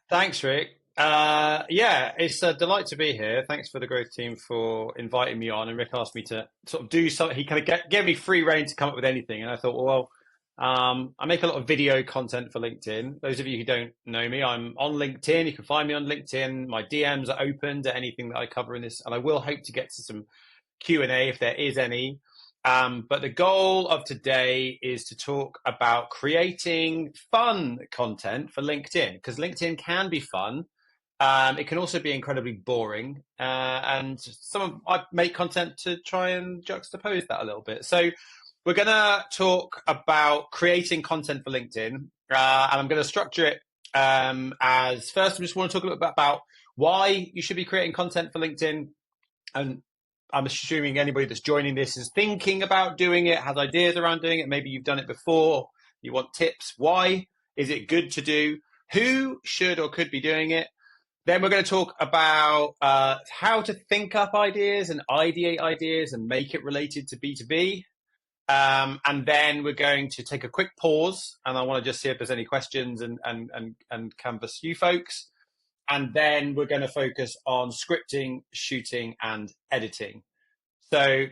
Thanks, Rick. Yeah, it's a delight to be here. Thanks for the growth team for inviting me on. And Rick asked me to sort of do something. He kind of gave me free reign to come up with anything. And I thought, well, I make a lot of video content for LinkedIn. Those of you who don't know me, I'm on LinkedIn. You can find me on LinkedIn. My DMs are open to anything that I cover in this. And I will hope to get to some Q&A if there is any. But the goal of today is to talk about creating fun content for LinkedIn, because LinkedIn can be fun. It can also be incredibly boring. And I make content to try and juxtapose that a little bit. So we're going to talk about creating content for LinkedIn. And I'm going to structure it as first, I just want to talk a little bit about why you should be creating content for LinkedIn. And I'm assuming anybody that's joining this is thinking about doing it, has ideas around doing it. Maybe you've done it before. You want tips. Why is it good to do? Who should or could be doing it? Then we're going to talk about how to think up ideas and ideate ideas and make it related to B2B. And then we're going to take a quick pause, and I want to just see if there's any questions and canvass you folks. And then we're going to focus on scripting, shooting, and editing. So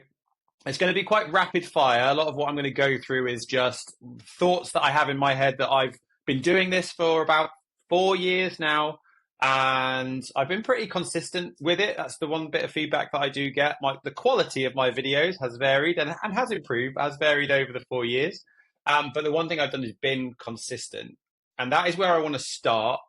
it's going to be quite rapid fire. A lot of what I'm going to go through is just thoughts that I have in my head that I've been doing this for about 4 years now. And I've been pretty consistent with it. That's the one bit of feedback that I do get. The quality of my videos has varied and has improved, has varied over the 4 years. But the one thing I've done is been consistent. And that is where I want to start.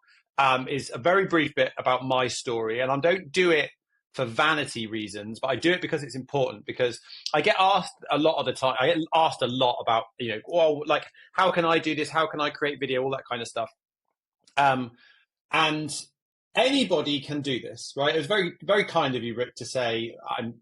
Is a very brief bit about my story. And I don't do it for vanity reasons, but I do it because it's important, because I get asked a lot of the time. I get asked a lot about, well, like, how can I do this? How can I create video? All that kind of stuff. And anybody can do this, right? It was very, very kind of you, Rick, to say I'm,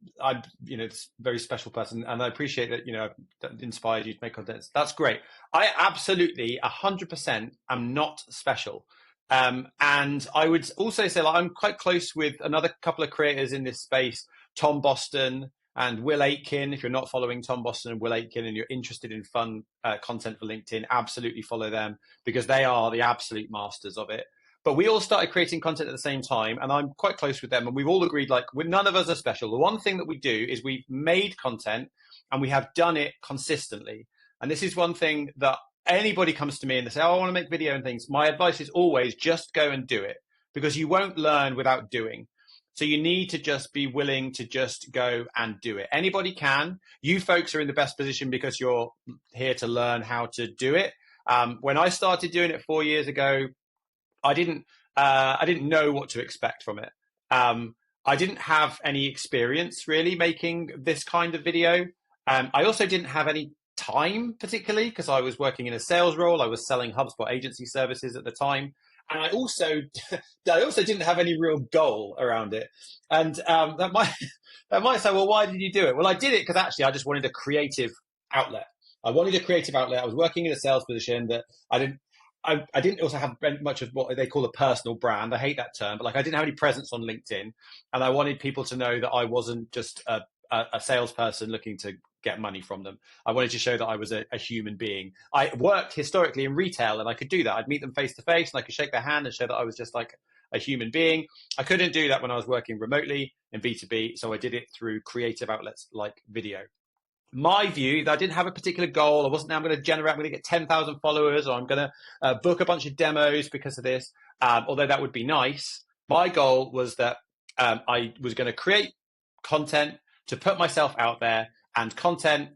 this very special person, and I appreciate that. That inspired you to make content. That's great. I absolutely 100% am not special. And I would also say, I'm quite close with another couple of creators in this space, Tom Boston and Will Aitken. If you're not following Tom Boston and Will Aitken and you're interested in fun content for LinkedIn, absolutely follow them, because they are the absolute masters of it. But we all started creating content at the same time, and I'm quite close with them. And we've all agreed, none of us are special. The one thing that we do is we've made content and we have done it consistently. And this is one thing that anybody comes to me and they say, oh, I want to make video and things. My advice is always just go and do it, because you won't learn without doing. So you need to just be willing to just go and do it. Anybody can. You folks are in the best position because you're here to learn how to do it. When I started doing it 4 years ago, I didn't know what to expect from it. I didn't have any experience really making this kind of video. I also didn't have any time particularly, because I was working in a sales role. I was selling HubSpot agency services at the time. And I also didn't have any real goal around it. And that might say, well, why did you do it? Well, I did it because actually I just wanted a creative outlet. I wanted a creative outlet. I was working in a sales position that I didn't also have much of what they call a personal brand. I hate that term, but I didn't have any presence on LinkedIn. And I wanted people to know that I wasn't just a salesperson looking to get money from them. I wanted to show that I was a human being. I worked historically in retail, and I could do that. I'd meet them face to face and I could shake their hand and show that I was just like a human being. I couldn't do that when I was working remotely in B2B. So I did it through creative outlets like video. My view that I didn't have a particular goal. I wasn't now I'm going to get 10,000 followers, or I'm going to book a bunch of demos because of this. Although that would be nice. My goal was that I was going to create content to put myself out there, and content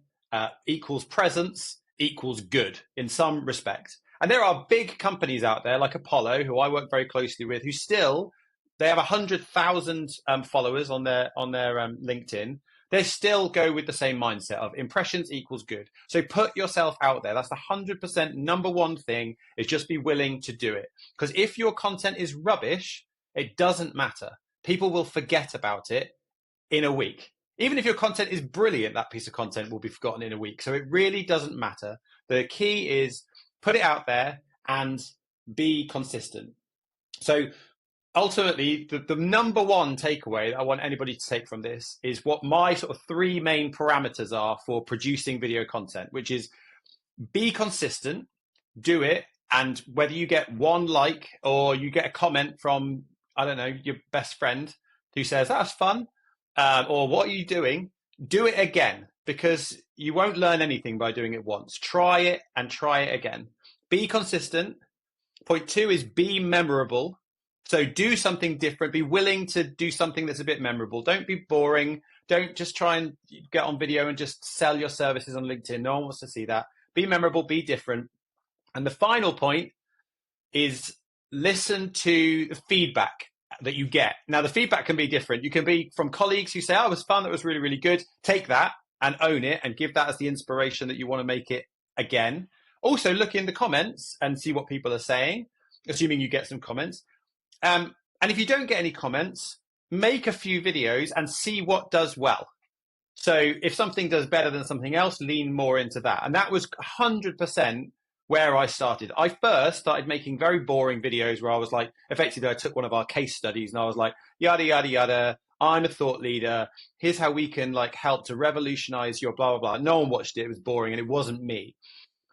equals presence equals good in some respect. And there are big companies out there like Apollo, who I work very closely with, who still, they have 100,000 followers on their LinkedIn. They still go with the same mindset of impressions equals good. So put yourself out there. That's the 100% number one thing, is just be willing to do it. Because if your content is rubbish, it doesn't matter. People will forget about it in a week. Even if your content is brilliant, that piece of content will be forgotten in a week. So it really doesn't matter. The key is put it out there and be consistent. So ultimately, the number one takeaway that I want anybody to take from this is what my sort of 3 main parameters are for producing video content, which is be consistent, do it, And whether you get one like or you get a comment from, I don't know, your best friend who says, that's fun, or what are you doing? Do it again, because you won't learn anything by doing it once. Try it and try it again. Be consistent. Point two is be memorable. So do something different. Be willing to do something that's a bit memorable. Don't be boring. Don't just try and get on video and just sell your services on LinkedIn. No one wants to see that. Be memorable, be different. And the final point is listen to the feedback that you get. Now, the feedback can be different. You can be from colleagues who say, oh, it was fun, that was really, really good. Take that and own it and give that as the inspiration that you want to make it again. Also, look in the comments and see what people are saying, assuming you get some comments. And if you don't get any comments, make a few videos and see what does well. So if something does better than something else, lean more into that. And that was 100% where I started. I first started making very boring videos where I was like, effectively, I took one of our case studies and I was like, yada, yada, yada. I'm a thought leader. Here's how we can like help to revolutionize your blah, blah, blah. No one watched it. It was boring and it wasn't me.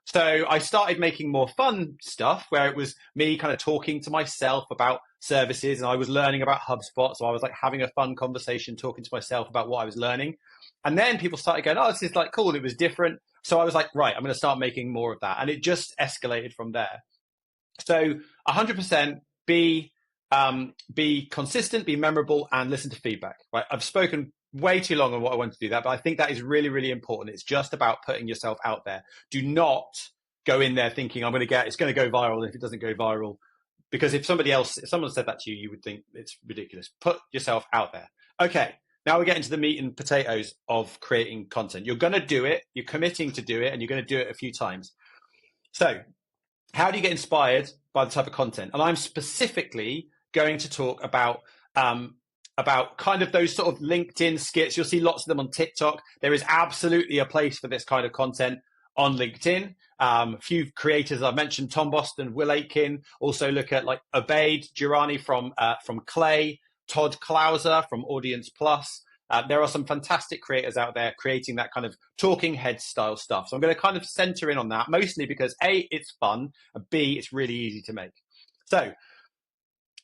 So I started making more fun stuff where it was me kind of talking to myself about services, and I was learning about HubSpot. So I was like having a fun conversation, talking to myself about what I was learning. And then people started going, oh, this is like cool. It was different. So I was like, right, I'm going to start making more of that. And it just escalated from there. So 100% be consistent, be memorable, and listen to feedback. Right? I've spoken way too long on what I want to do that, but I think that is really, really important. It's just about putting yourself out there. Do not go in there thinking it's going to go viral. And if it doesn't go viral, because if someone said that to you, you would think it's ridiculous. Put yourself out there. Okay. Now we're getting to the meat and potatoes of creating content. You're going to do it. You're committing to do it, and you're going to do it a few times. So how do you get inspired by the type of content? And I'm specifically going to talk about kind of those sort of LinkedIn skits. You'll see lots of them on TikTok. There is absolutely a place for this kind of content on LinkedIn. A few creators I've mentioned, Tom Boston, Will Aitken. Also look at like Obaid Durrani from Clay, Todd Klauser from Audience Plus. There are some fantastic creators out there creating that kind of talking head style stuff. So I'm going to kind of center in on that, mostly because A, it's fun, and B, it's really easy to make. So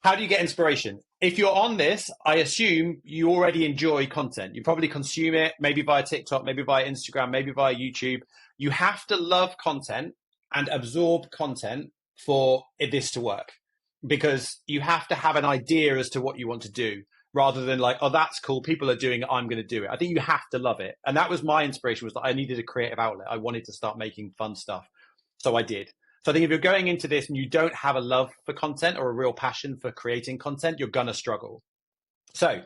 how do you get inspiration? If you're on this, I assume you already enjoy content. You probably consume it, maybe via TikTok, maybe via Instagram, maybe via YouTube. You have to love content and absorb content for this to work, because you have to have an idea as to what you want to do, rather than like, oh, that's cool, people are doing it, I'm going to do it. I think you have to love it. And that was my inspiration, was that I needed a creative outlet. I wanted to start making fun stuff. So I did. So I think if you're going into this and you don't have a love for content or a real passion for creating content, you're going to struggle. So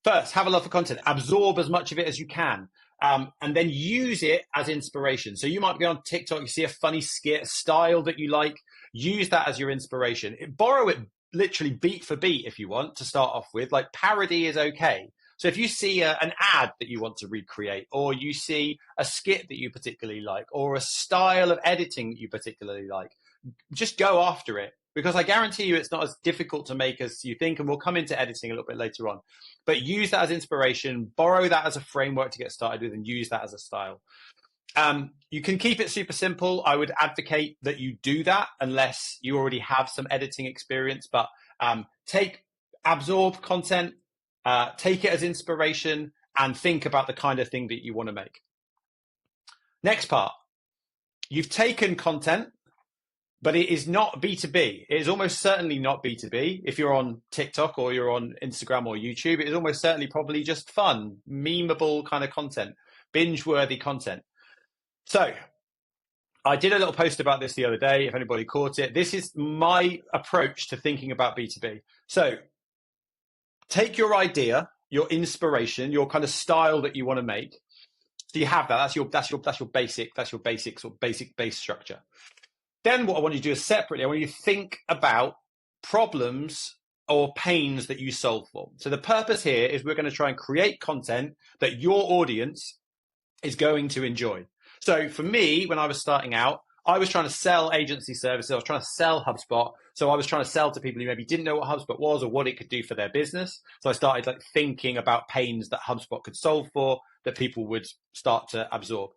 first, have a love for content, absorb as much of it as you can, and then use it as inspiration. So you might be on TikTok, you see a funny skit, a style that you like, use that as your inspiration. Borrow it literally beat for beat if you want to start off with. Like, parody is okay. So if you see an ad that you want to recreate, or you see a skit that you particularly like, or a style of editing that you particularly like, just go after it, because I guarantee you it's not as difficult to make as you think. And we'll come into editing a little bit later on, but use that as inspiration, borrow that as a framework to get started with, and use that as a style. You can keep it super simple. I would advocate that you do that unless you already have some editing experience, but absorb content, take it as inspiration, and think about the kind of thing that you want to make. Next part, you've taken content, but it is not B2B. It is almost certainly not B2B. If you're on TikTok or you're on Instagram or YouTube, it is almost certainly probably just fun, memeable kind of content, binge-worthy content. So I did a little post about this the other day, if anybody caught it. This is my approach to thinking about B2B. So take your idea, your inspiration, your kind of style that you want to make. So you have that. That's your basic sort of basic base structure. Then what I want you to do is separately, I want you to think about problems or pains that you solve for. So the purpose here is we're going to try and create content that your audience is going to enjoy. So for me, when I was starting out, I was trying to sell agency services. I was trying to sell HubSpot. So I was trying to sell to people who maybe didn't know what HubSpot was or what it could do for their business. So I started like thinking about pains that HubSpot could solve for, that people would start to absorb.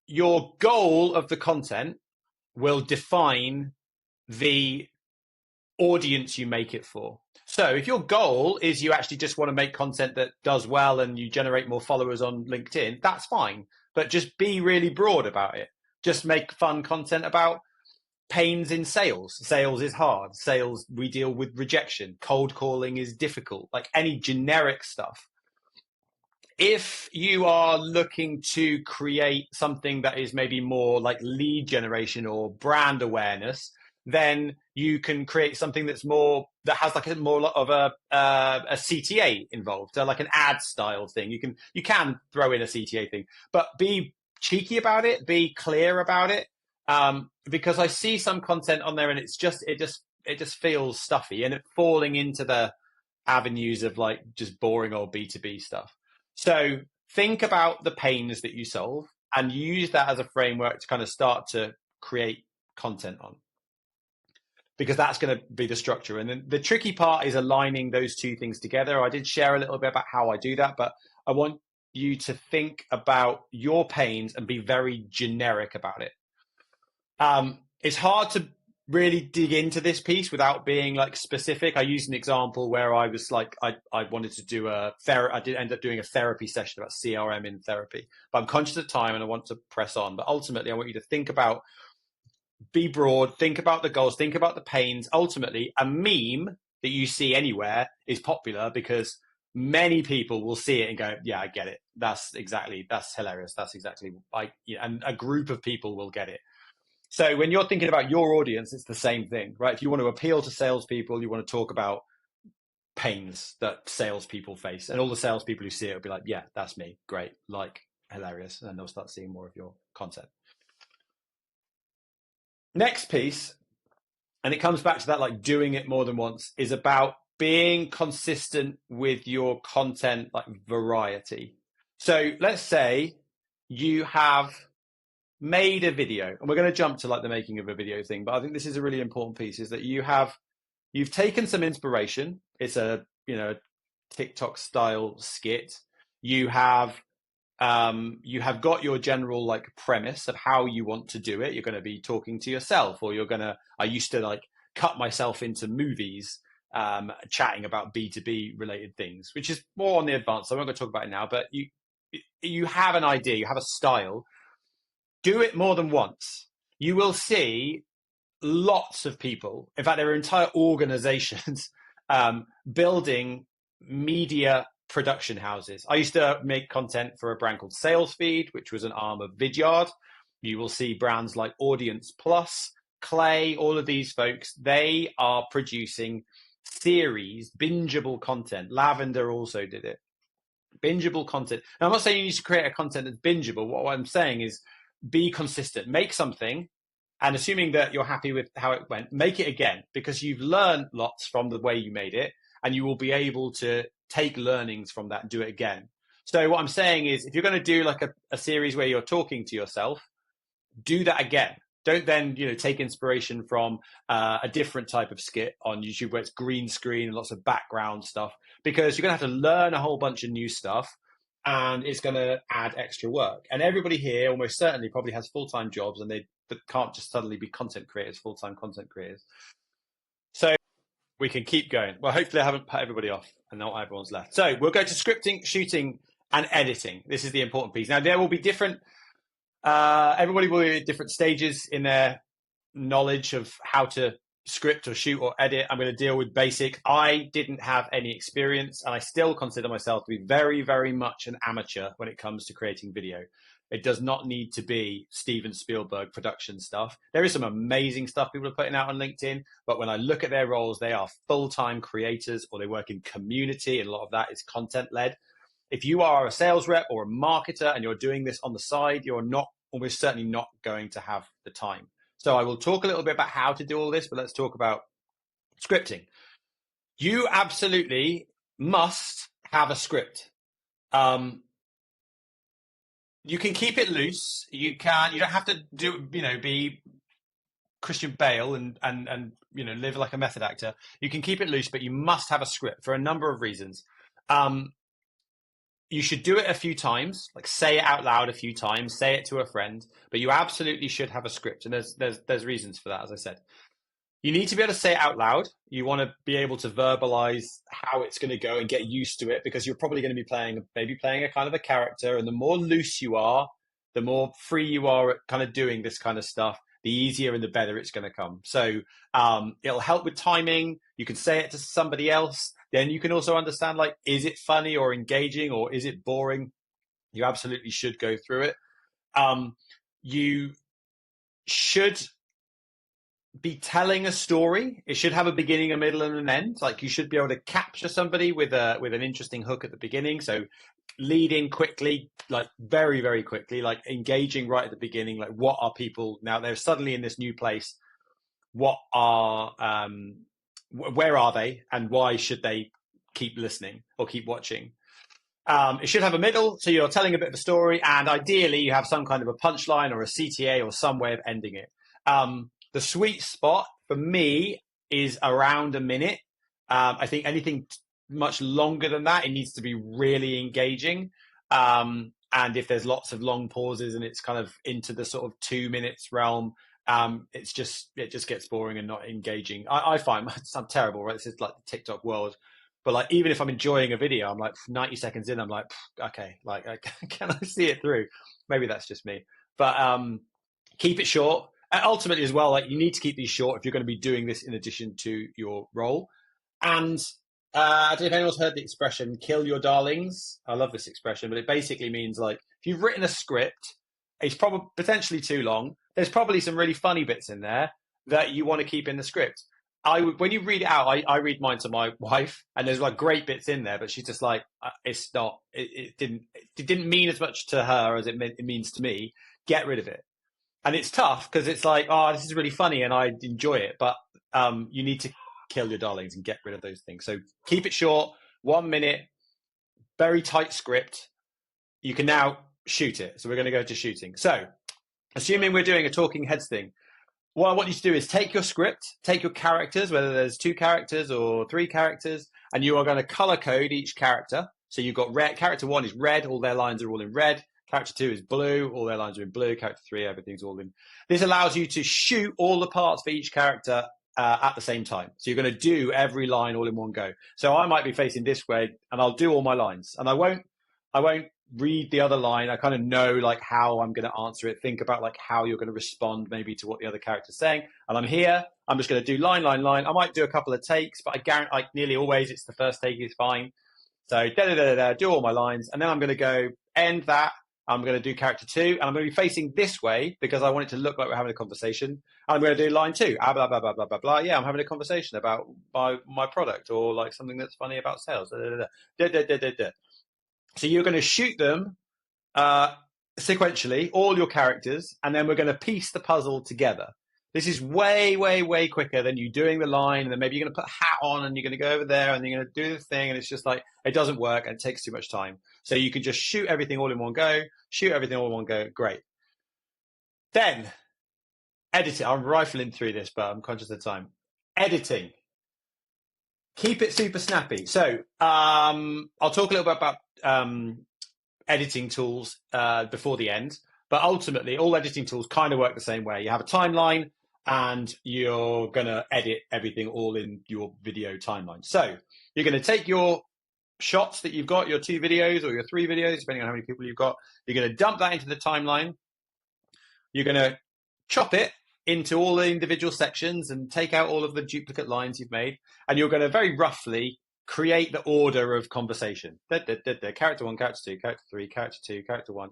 Your goal of the content will define the audience you make it for. So if your goal is you actually just want to make content that does well and you generate more followers on LinkedIn, that's fine. But just be really broad about it. Just make fun content about pains in sales. Sales is hard. Sales, we deal with rejection. Cold calling is difficult. Like any generic stuff. If you are looking to create something that is maybe more like lead generation or brand awareness, then you can create something that's more, that has like a more of a CTA involved, so like an ad style thing. You can throw in a CTA thing, but be cheeky about it, be clear about it, because I see some content on there and it just feels stuffy and it falling into the avenues of like just boring old B2B stuff. So think about the pains that you solve and use that as a framework to kind of start to create content on, because that's going to be the structure. And then the tricky part is aligning those two things together. I did share a little bit about how I do that, but I want you to think about your pains and be very generic about it. It's hard to really dig into this piece without being like specific. I used an example where I was like, I wanted to do I did end up doing a therapy session about CRM in therapy, but I'm conscious of time and I want to press on. But ultimately, I want you to think about, be broad, think about the goals, think about the pains. Ultimately, a meme that you see anywhere is popular because many people will see it and go, yeah, I get it. That's hilarious. That's exactly, and a group of people will get it. So when you're thinking about your audience, it's the same thing, right? If you want to appeal to salespeople, you want to talk about pains that salespeople face, and all the salespeople who see it will be like, yeah, that's me. Great. Like, hilarious. And they'll start seeing more of your content. Next piece, and it comes back to that, like doing it more than once, is about being consistent with your content, like variety. So let's say you have made a video, and we're going to jump to like the making of a video thing, but I think this is a really important piece, is that you've taken some inspiration. It's a, TikTok style skit. You have got your general like premise of how you want to do it. You're going to be talking to yourself, or I used to like cut myself into movies, chatting about B2B related things, which is more on the advanced. So I'm not going to talk about it now, but you have an idea, you have a style. Do it more than once. You will see lots of people, in fact, there are entire organizations building media production houses. I used to make content for a brand called SalesFeed, which was an arm of Vidyard. You will see brands like Audience Plus, Clay, all of these folks, they are producing series, bingeable content. Lavender also did it. Bingeable content. Now, I'm not saying you need to create a content that's bingeable. What I'm saying is be consistent. Make something, and assuming that you're happy with how it went, make it again, because you've learned lots from the way you made it, and you will be able to take learnings from that and do it again. So what I'm saying is, if you're going to do like a series where you're talking to yourself, do that again. Don't then, take inspiration from a different type of skit on YouTube where it's green screen and lots of background stuff, because you're going to have to learn a whole bunch of new stuff, and it's going to add extra work. And everybody here almost certainly probably has full-time jobs, and they can't just suddenly be content creators, full-time content creators. So we can keep going. Well, hopefully I haven't put everybody off and not everyone's left. So we'll go to scripting, shooting, and editing. This is the important piece. Now, there will be different, everybody will be at different stages in their knowledge of how to script or shoot or edit. I'm going to deal with basic. I didn't have any experience, and I still consider myself to be very, very much an amateur when it comes to creating video. It does not need to be Steven Spielberg production stuff. There is some amazing stuff people are putting out on LinkedIn, but when I look at their roles, they are full-time creators, or they work in community, and a lot of that is content-led. If you are a sales rep or a marketer and you're doing this on the side, you're almost certainly not going to have the time. So I will talk a little bit about how to do all this, but let's talk about scripting. You absolutely must have a script. You can keep it loose. You don't have to be Christian Bale and live like a method actor. You can keep it loose, but you must have a script for a number of reasons. you should do it a few times, like say it out loud a few times, say it to a friend, but you absolutely should have a script. And there's reasons for that, as I said. You need to be able to say it out loud. You want to be able to verbalize how it's going to go and get used to it, because you're probably going to be playing a kind of a character. And the more loose you are, the more free you are at kind of doing this kind of stuff, the easier and the better it's going to come. So it'll help with timing. You can say it to somebody else. Then you can also understand, like, is it funny or engaging, or is it boring? You absolutely should go through it. You should be telling a story. It should have a beginning, a middle, and an end. Like, you should be able to capture somebody with an interesting hook at the beginning. So lead in quickly, like very, very quickly, like engaging right at the beginning. Like, what are people now? They're suddenly in this new place. What are where are they, and why should they keep listening or keep watching? It should have a middle, so you're telling a bit of a story, and ideally you have some kind of a punchline or a CTA or some way of ending it. The sweet spot for me is around a minute. I think anything much longer than that, it needs to be really engaging. And if there's lots of long pauses and it's kind of into the sort of 2 minutes realm, it just gets boring and not engaging. I find I'm terrible, right? This is like the TikTok world. But like, even if I'm enjoying a video, I'm like 90 seconds in, I'm like, okay, like, can I see it through? Maybe that's just me. But keep it short. And ultimately as well, like, you need to keep these short if you're going to be doing this in addition to your role. And I don't know if anyone's heard the expression, kill your darlings. I love this expression, but it basically means, like, if you've written a script, it's probably potentially too long. There's probably some really funny bits in there that you want to keep in the script. When you read it out, I read mine to my wife, and there's like great bits in there, but she's just like, it's not, it didn't mean as much to her as it means to me. Get rid of it. And it's tough because it's like, oh, this is really funny and I enjoy it, but you need to kill your darlings and get rid of those things. So keep it short, 1 minute, very tight script. You can now shoot it. So we're going to go to shooting. So assuming we're doing a talking heads thing, what I want you to do is take your script, take your characters, whether there's 2 characters or 3 characters, and you are going to color code each character. So you've got red. Character 1 is red. All their lines are all in red. Character 2 is blue. All their lines are in blue. Character 3, everything's all in. This allows you to shoot all the parts for each character at the same time. So you're going to do every line all in one go. So I might be facing this way, and I'll do all my lines, and I won't read the other line. I kind of know, like, how I'm going to answer it. Think about, like, how you're going to respond maybe to what the other character's saying. And I'm here. I'm just going to do line. I might do a couple of takes, but I guarantee, like, nearly always it's the first take is fine. So do all my lines, and then I'm going to go end that. I'm going to do character 2, and I'm going to be facing this way because I want it to look like we're having a conversation. And I'm going to do line 2. Blah, blah, blah, blah, blah, blah. Yeah, I'm having a conversation about my product, or like something that's funny about sales. So you're going to shoot them sequentially, all your characters, and then we're going to piece the puzzle together. This is way, way, way quicker than you doing the line, and then maybe you're going to put a hat on and you're going to go over there and you're going to do the thing, and it's just like, it doesn't work and it takes too much time. So you can just shoot everything all in one go, Great. Then editing. I'm rifling through this, but I'm conscious of time. Editing. Keep it super snappy. So I'll talk a little bit about editing tools before the end, but ultimately all editing tools kind of work the same way. You have a timeline, and you're going to edit everything all in your video timeline. So you're going to take your shots that you've got, your 2 videos or your 3 videos, depending on how many people you've got. You're going to dump that into the timeline. You're going to chop it into all the individual sections and take out all of the duplicate lines you've made. And you're going to very roughly create the order of conversation. Character 1, character 2, character 3, character 2, character 1,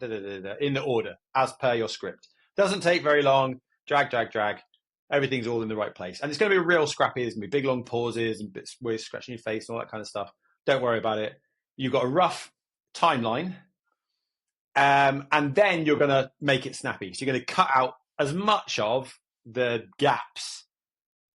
in the order as per your script. Doesn't take very long. Drag. Everything's all in the right place. And it's going to be real scrappy. There's going to be big long pauses and bits where you're scratching your face and all that kind of stuff. Don't worry about it. You've got a rough timeline. And then you're going to make it snappy. So you're going to cut out as much of the gaps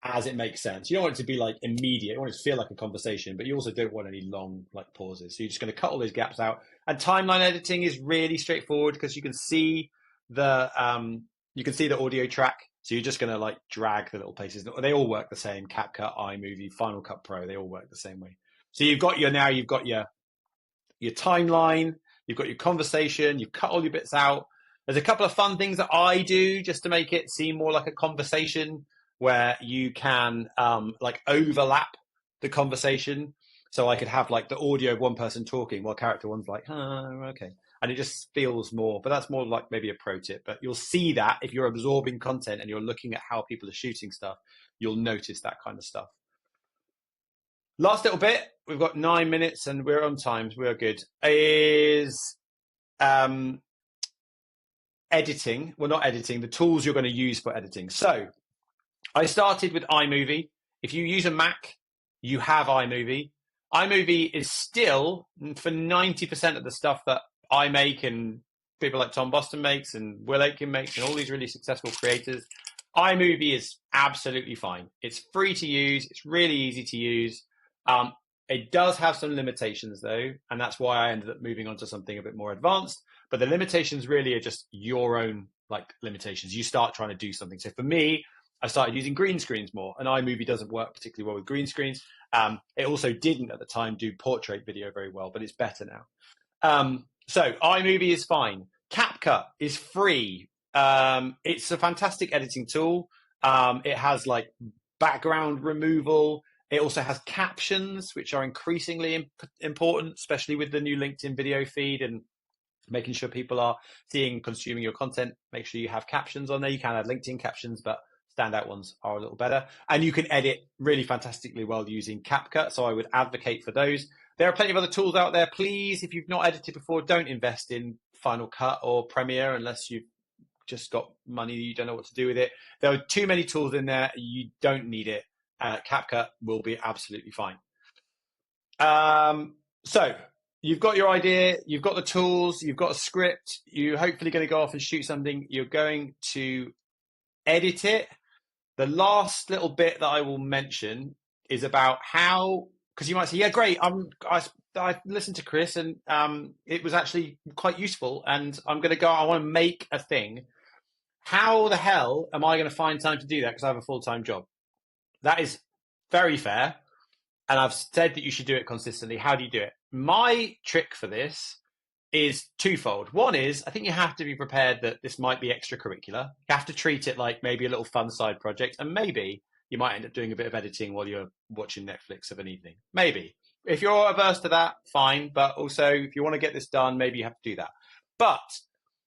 as it makes sense. You don't want it to be like immediate. You want it to feel like a conversation, but you also don't want any long like pauses. So you're just going to cut all those gaps out. And timeline editing is really straightforward because you can see the audio track. So you're just going to like drag the little places. They all work the same. CapCut, iMovie, Final Cut Pro, they all work the same way. So you've got your your timeline, you've got your conversation, you've cut all your bits out. There's a couple of fun things that I do just to make it seem more like a conversation, where you can like overlap the conversation. So I could have like the audio of one person talking while character one's like, oh, okay. And it just feels more, but that's more like maybe a pro tip. But you'll see that if you're absorbing content and you're looking at how people are shooting stuff, you'll notice that kind of stuff. Last little bit, we've got 9 minutes and we're on time, so we're good, is editing. Well, not editing, the tools you're going to use for editing. So I started with iMovie. If you use a Mac, you have iMovie. iMovie is still, for 90% of the stuff that I make and people like Tom Boston makes and Will Aitken makes and all these really successful creators, iMovie is absolutely fine. It's free to use. It's really easy to use. It does have some limitations though, and that's why I ended up moving on to something a bit more advanced. But the limitations really are just your own like limitations. You start trying to do something. So for me, I started using green screens more, and iMovie doesn't work particularly well with green screens. It also didn't at the time do portrait video very well, but it's better now. So iMovie is fine. CapCut is free. It's a fantastic editing tool. It has like background removal. It also has captions, which are increasingly important, especially with the new LinkedIn video feed and making sure people are seeing, consuming your content. Make sure you have captions on there. You can add LinkedIn captions, but standout ones are a little better. And you can edit really fantastically well using CapCut, so I would advocate for those. There are plenty of other tools out there. Please, if you've not edited before, don't invest in Final Cut or Premiere unless you've just got money, you don't know what to do with it. There are too many tools in there. You don't need it. CapCut will be absolutely fine. So you've got your idea, you've got the tools, you've got a script, you're hopefully going to go off and shoot something. You're going to edit it. The last little bit that I will mention is about how, because you might say, yeah, great, I listened to Chris and it was actually quite useful, and I'm going to go, I want to make a thing. How the hell am I going to find time to do that? Because I have a full-time job. That is very fair. And I've said that you should do it consistently. How do you do it? My trick for this is twofold. One is, I think you have to be prepared that this might be extracurricular. You have to treat it like maybe a little fun side project. And maybe you might end up doing a bit of editing while you're watching Netflix of an evening. Maybe. If you're averse to that, fine. But also, if you want to get this done, maybe you have to do that. But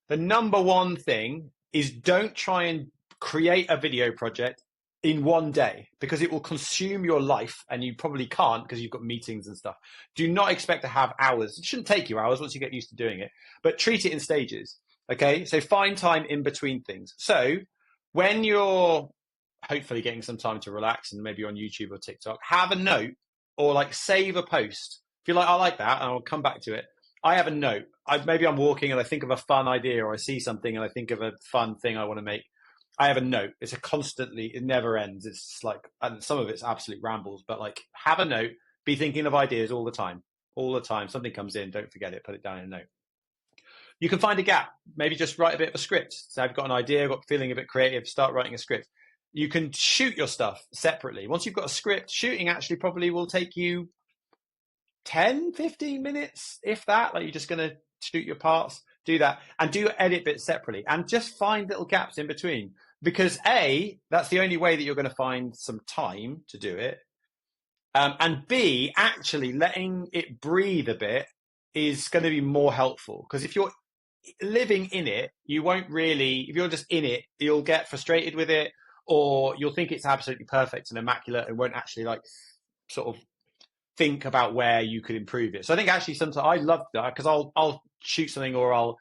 the number one thing is, don't try and create a video project in one day, because it will consume your life and you probably can't because you've got meetings and stuff. Do not expect to have hours. It shouldn't take you hours once you get used to doing it, but treat it in stages. Okay. So find time in between things. So when you're hopefully getting some time to relax and maybe you're on YouTube or TikTok, have a note or like save a post. If you're like, I like that, and I'll come back to it. I have a note. Maybe I'm walking and I think of a fun idea, or I see something and I think of a fun thing I want to make. I have a note. It's a constantly, it never ends. It's just like, and some of it's absolute rambles, but like, have a note, be thinking of ideas all the time. Something comes in, don't forget it, put it down in a note. You can find a gap, maybe just write a bit of a script. So I've got an idea, got feeling a bit creative, start writing a script. You can shoot your stuff separately. Once you've got a script, shooting actually probably will take you 10, 15 minutes, if that. Like, you're just going to shoot your parts, do that, and do your edit bits separately, and just find little gaps in between, because A, that's the only way that you're going to find some time to do it, and B, actually letting it breathe a bit is going to be more helpful, because if you're living in it, you won't really, if you're just in it, you'll get frustrated with it, or you'll think it's absolutely perfect and immaculate and won't actually like sort of think about where you could improve it. So I think actually sometimes I love that, because I'll shoot something, or I'll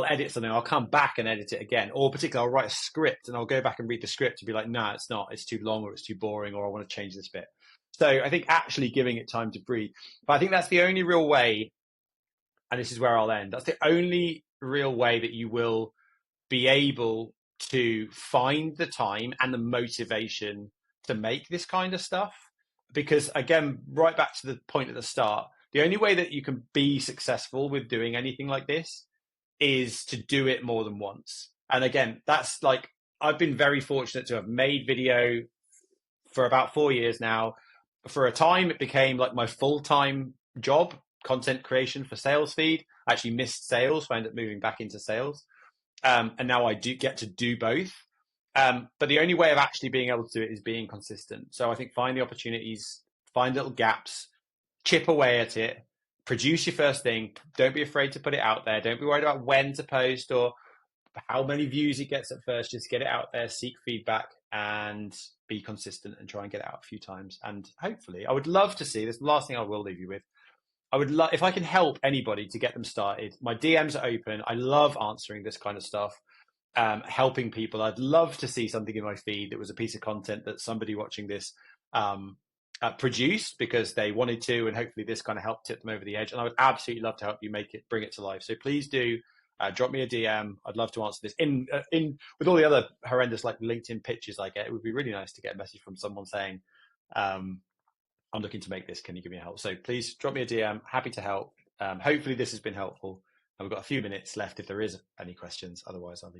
edit something, I'll come back and edit it again, or particularly I'll write a script and I'll go back and read the script and be like, no, it's not, it's too long, or it's too boring, or I want to change this bit. So I think actually giving it time to breathe. But I think that's the only real way, and this is where I'll end, that's the only real way that you will be able to find the time and the motivation to make this kind of stuff. Because again, right back to the point at the start, the only way that you can be successful with doing anything like this is to do it more than once. And again, that's like, I've been very fortunate to have made video for about 4 years now. For a time, it became like my full-time job. content creation for sales feed. I actually missed sales, so I ended up moving back into sales. And now I do get to do both. But the only way of actually being able to do it is being consistent. So I think find the opportunities, find little gaps, chip away at it, produce your first thing. Don't be afraid to put it out there. Don't be worried about when to post or how many views it gets at first. Just get it out there, seek feedback, and be consistent and try and get it out a few times. And hopefully, I would love to see this. The last thing I will leave you with, I would love if I can help anybody to get them started. My DMs are open. I love answering this kind of stuff, helping people. I'd love to see something in my feed that was a piece of content that somebody watching this produced because they wanted to, and hopefully this kind of helped tip them over the edge. And I would absolutely love to help you bring it to life. So please do drop me a DM. I'd love to answer this. In with all the other horrendous like LinkedIn pitches I get, it would be really nice to get a message from someone saying, I'm looking to make this. Can you give me a help? So please drop me a DM. Happy to help. Hopefully this has been helpful. And we've got a few minutes left if there is any questions. Otherwise, I'll leave.